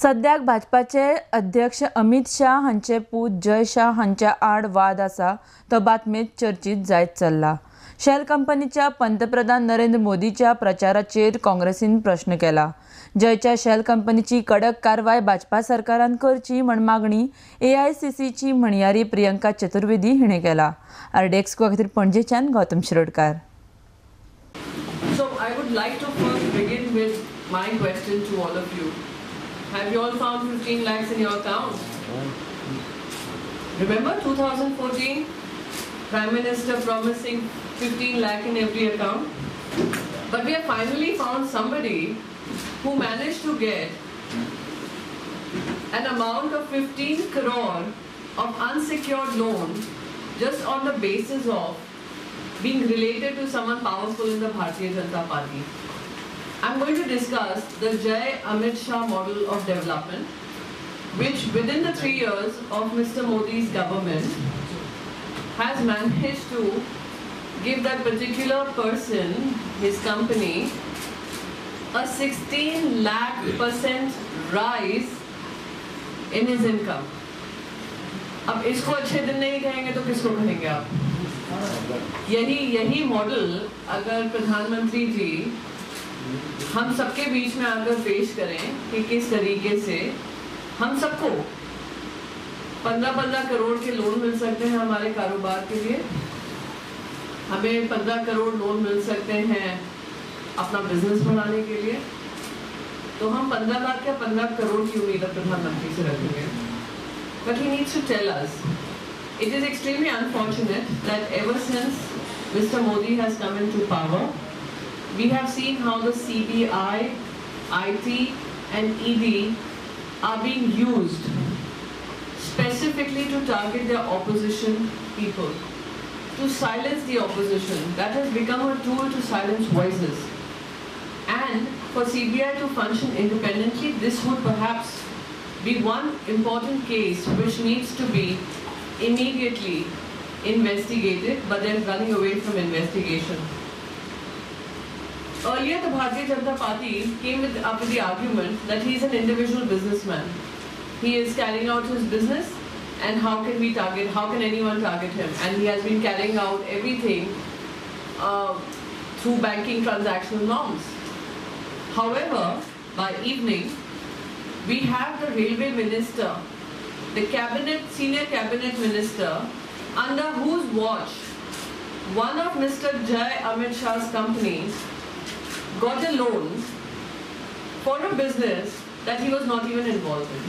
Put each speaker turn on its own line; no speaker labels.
सद्याक भाजपाचे अध्यक्ष अमित शाह हांचे पूत जय शाह हांच्या आड वाद आसा तो बातमेत चर्चीत जायत चल्ला. शेल कंपनीच्या पंतप्रधान नरेंद्र मोदीच्या प्रचाराचेर काँग्रेसीन प्रश्न केला. जयच्या शेल कंपनीची कडक कारवाय भाजपा सरकारान करची म्हण मागणी AICCची म्हणयारी प्रियंका चतुर्वेदी हिणें केला. आरडीएक्स खातीर पणजेच्यान Gautam Shirodkar.
So I would like to first begin with my question to all of you. Have you all found 15 lakhs in your account? Remember 2014? Prime Minister promising 15 lakh in every account? But we have finally found somebody who managed to get an amount of 15 crore of unsecured loan just on the basis of being related to someone powerful in the Bharatiya Janata Party. I'm going to discuss the Jai Amit Shah model of development, which within the 3 years of Mr. Modi's government has managed to give that particular person, his company, a 16 lakh% rise in his income. अब इसको अच्छे दिन नहीं कहेंगे तो किसको कहेंगे आप? यही मॉडल अगर प्रधानमंत्री जी हम सबके बीच में आकर पेश करें कि किस तरीके से हम सबको 15 करोड़ के लोन मिल सकते हैं हमारे कारोबार के लिए, हमें 15 करोड़ लोन मिल सकते हैं अपना बिजनेस बढ़ाने के लिए, तो हम 15 लाख या 15 करोड़ की उम्मीद प्रधानमंत्री से रखेंगे. But he needs to tell us. It is extremely unfortunate that ever since Mr. Modi has come into power, we have seen how the CBI, IT and ED are being used specifically to target their opposition people, to silence the opposition. That has become a tool to silence voices. And for CBI to function independently, this would perhaps be one important case which needs to be immediately investigated, but they're running away from investigation. Earlier, the Bharatiya Janata Party came up with the argument that he's an individual businessman. He is carrying out his business, and how can anyone target him? And he has been carrying out everything through banking transactional norms. However, by evening, we have the railway minister, the senior cabinet minister, under whose watch one of Mr. Jai Amit Shah's companies got a loan for a business that he was not even involved in.